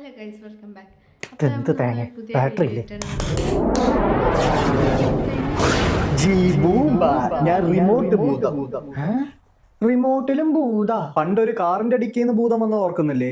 Hello guys, welcome back. അപ്പോൾ എന്ത് നമ്മൾ തേങ്ങ പുതിയ ബാറ്ററി ഇല്ലേ? ഞാൻ റിമോട്ട് ഭൂതം. റിമോട്ടിലും ഭൂത. പണ്ടൊരു കാറിന്റെ അടിക്കുന്ന ഭൂതം എന്ന് ഓർക്കുന്നില്ലേ?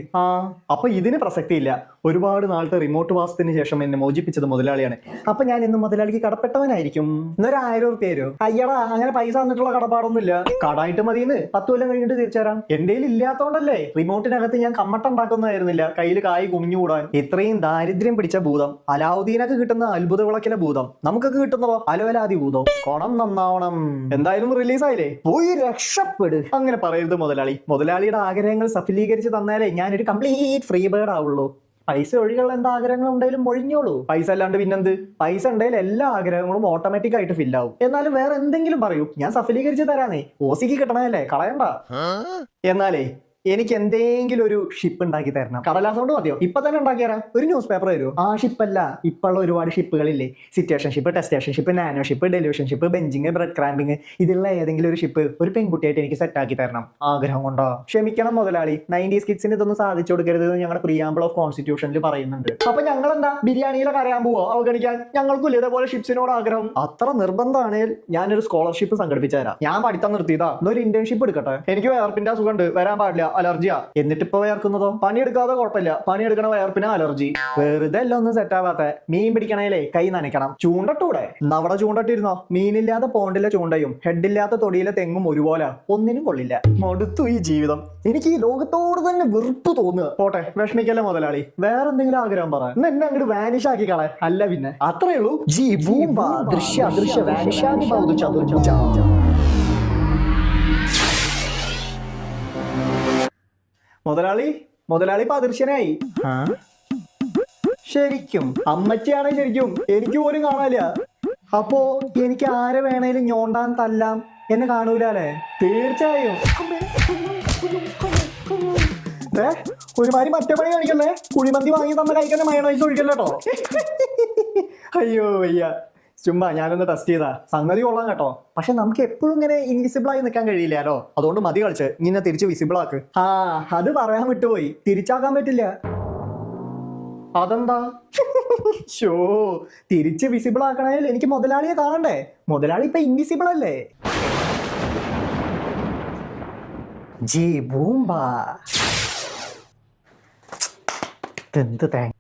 അപ്പൊ ഇതിന് പ്രസക്തിയില്ല. ഒരുപാട് നാളത്തെ റിമോട്ട് വാസത്തിന് ശേഷം എന്നെ മോചിപ്പിച്ചത് മുതലാളിയാണ്. അപ്പൊ ഞാൻ ഇന്ന് മുതലാളിക്ക് കടപ്പെട്ടവനായിരിക്കും. ഇന്നൊരു 1000 റുപ്യ തരുമോ? അയ്യടാ, അങ്ങനെ പൈസ തന്നിട്ടുള്ള കടപ്പാടൊന്നുമില്ല. കടായിട്ട് മതിയെന്ന് 10 കൊല്ലം കഴിഞ്ഞിട്ട് തിരിച്ചുതരാം. എന്റെ കയ്യിൽ ഇല്ലാത്തോണ്ടല്ലേ റിമോട്ടിനകത്ത് ഞാൻ കമ്മട്ടുണ്ടാക്കുന്നതായിരുന്നില്ല, കയ്യിൽ കായ് കുമിഞ്ഞുകൂടാൻ. ഇത്രയും ദാരിദ്ര്യം പിടിച്ച ഭൂതം. അലാവുദ്ദീനൊക്കെ കിട്ടുന്ന അത്ഭുത വിളക്കിലെ ഭൂതം നമുക്കൊക്കെ കിട്ടുന്നതോ അലവലാതി ഭൂതം. കോണം നന്നാവണം. എന്തായാലും റിലീസായില്ലേ, പോയി രക്ഷപ്പെടു. അങ്ങനെ പറയരുത് മുതലാളി. മുതലാളിയുടെ ആഗ്രഹങ്ങൾ സഫലീകരിച്ച് തന്നാലേ ഞാനൊരു കംപ്ലീറ്റ് ഫ്രീ ബേർഡ് ആവുള്ളൂ. പൈസ ഒഴികളുള്ള എന്താ ആഗ്രഹങ്ങൾ ഉണ്ടെങ്കിലും ഒഴിഞ്ഞോളൂ. പൈസ അല്ലാണ്ട് പിന്നെന്ത്? പൈസ ഉണ്ടെങ്കിൽ എല്ലാ ആഗ്രഹങ്ങളും ഓട്ടോമാറ്റിക് ആയിട്ട് ഫില്ലാവും. എന്നാലും വേറെ എന്തെങ്കിലും പറയൂ, ഞാൻ സഫലീകരിച്ച് തരാനേ. ഓസിക്ക് കിട്ടണതല്ലേ, കളയണ്ട. എന്നാലേ എനിക്ക് എന്തെങ്കിലും ഒരു ഷിപ്പ് ഉണ്ടാക്കി തരണം. കടലാസ് കൊണ്ട് മതിയോ? ഇപ്പൊ തന്നെ ഉണ്ടാക്കി തരാം. ഒരു ന്യൂസ് പേപ്പർ തരുമോ? ആ ഷിപ്പല്ല, ഇപ്പോഴുള്ള ഒരുപാട് ഷിപ്പുകളില്ലേ. സിറ്റുവേഷൻ ഷിപ്പ്, ടെസ്റ്റേഷൻ ഷിപ്പ്, നാനോ ഷിപ്പ്, ഡെലിവേഷൻ ഷിപ്പ്, ബെഞ്ചിങ്, ബ്രെഡ് ക്രാമ്പിങ്. ഇതിലുള്ള ഏതെങ്കിലും ഒരു ഷിപ്പ് ഒരു പെൺകുട്ടിയായിട്ട് എനിക്ക് സെറ്റ് ആക്കി തരണം. ആഗ്രഹം കൊണ്ടോ? ക്ഷമിക്കണം മുതലാളി, 90s കിഡ്സിന് ഇതൊന്നും സാധിച്ചു കൊടുക്കരുത് എന്ന് ഞങ്ങളുടെ പ്രിയാമ്പിൾ ഓഫ് കോൺസ്റ്റിറ്റ്യൂഷനിൽ പറയുന്നുണ്ട്. അപ്പൊ ഞങ്ങൾ എന്താ ബിരിയാണിയിലൊക്കെ അറിയാൻ പോവോ അവഗണിക്കാൻ? ഞങ്ങൾക്കും ഇതേപോലെ ഷിപ്സിനോട് ആഗ്രഹം. അത്ര നിർബന്ധമാണെങ്കിൽ ഞാനൊരു സ്കോളർഷിപ്പ് സംഘടിപ്പിച്ചു തരാം. ഞാൻ പഠിത്തം നിർത്തിയതാ, എന്നൊരു ഇന്റേൺഷിപ്പ് എടുക്കട്ടെ. എനിക്ക് വയർപ്പിന്റെ അസുഖമുണ്ട്, വരാൻ പാടില്ല, അലർജിയാ. എന്നിട്ടിപ്പോ വയർക്കുന്നതോ? പണിയെടുക്കാതെ കുഴപ്പമില്ല, പണിയെടുക്കണ വയർപ്പിന് അലർജി. വെറുതെ എല്ലാം ഒന്നും സെറ്റ് ആവാത്ത. മീൻ പിടിക്കണേലേ കൈ നനയ്ക്കണം. ചൂണ്ടട്ടൂടെ? അവിടെ ചൂണ്ടട്ടിരുന്നോ? മീനില്ലാത്ത പോണ്ടിലെ ചൂണ്ടയും ഹെഡില്ലാത്ത തൊടിയിലെ തെങ്ങും ഒരുപോലെ, ഒന്നിനും കൊള്ളില്ല. മടുത്തു ഈ ജീവിതം. എനിക്ക് ഈ ലോകത്തോട് തന്നെ വെറുപ്പ് തോന്നുക. പോട്ടെ, വിഷമിക്കല്ലേ മുതലാളി. വേറെ എന്തെങ്കിലും ആഗ്രഹം പറ, എന്നെ അങ്ങോട്ട് വാനിഷ് ആക്കി കളെ. അല്ല പിന്നെ അത്രേ ഉള്ളൂ. ദൃശ്യ അദൃശ്യ വാനിഷാദി ഭൗത ചതുർഭുജ. മുതലാളി, മുതലാളി ഇപ്പൊ അദൃശ്യനായി. ശരിക്കും അമ്മച്ചിയാണെ ശരിക്കും എനിക്ക് പോലും കാണാനില്ല. അപ്പോ എനിക്ക് ആരെ വേണേലും ഞോണ്ടാൻ തല്ലാം എന്നെ കാണൂലേ? തീർച്ചയായും. ഒരുമാതിരി മറ്റേ പണി കാണിക്കല്ലേ. കുഴിമന്തി വാങ്ങി തന്ന കഴിക്കാൻ മയണൈസ് ഒഴിക്കല്ലോ. അയ്യോ വയ്യ, ചുമ്മാ ഞാനൊന്ന് ടെസ്റ്റ് ചെയ്താ. സംഗതി കൊള്ളാം കേട്ടോ. പക്ഷെ നമുക്ക് എപ്പോഴും ഇങ്ങനെ ഇൻവിസിബിൾ ആയി നിൽക്കാൻ കഴിയില്ലല്ലോ. അതുകൊണ്ട് മതി കളിച്ച് ഇങ്ങനെ തിരിച്ച് വിസിബിൾ ആക്ക്. അത് പറയാൻ വിട്ടുപോയി, തിരിച്ചാക്കാൻ പറ്റില്ല. അതെന്താ? ഷോ, തിരിച്ച് വിസിബിൾ ആക്കണേൽ എനിക്ക് മുതലാളിയെ കാണണ്ടേ? മുതലാളി ഇപ്പൊ ഇൻവിസിബിൾ അല്ലേ? ജി ബൂംബ. എന്ത് തേങ്ങ.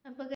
അപ്പോൾ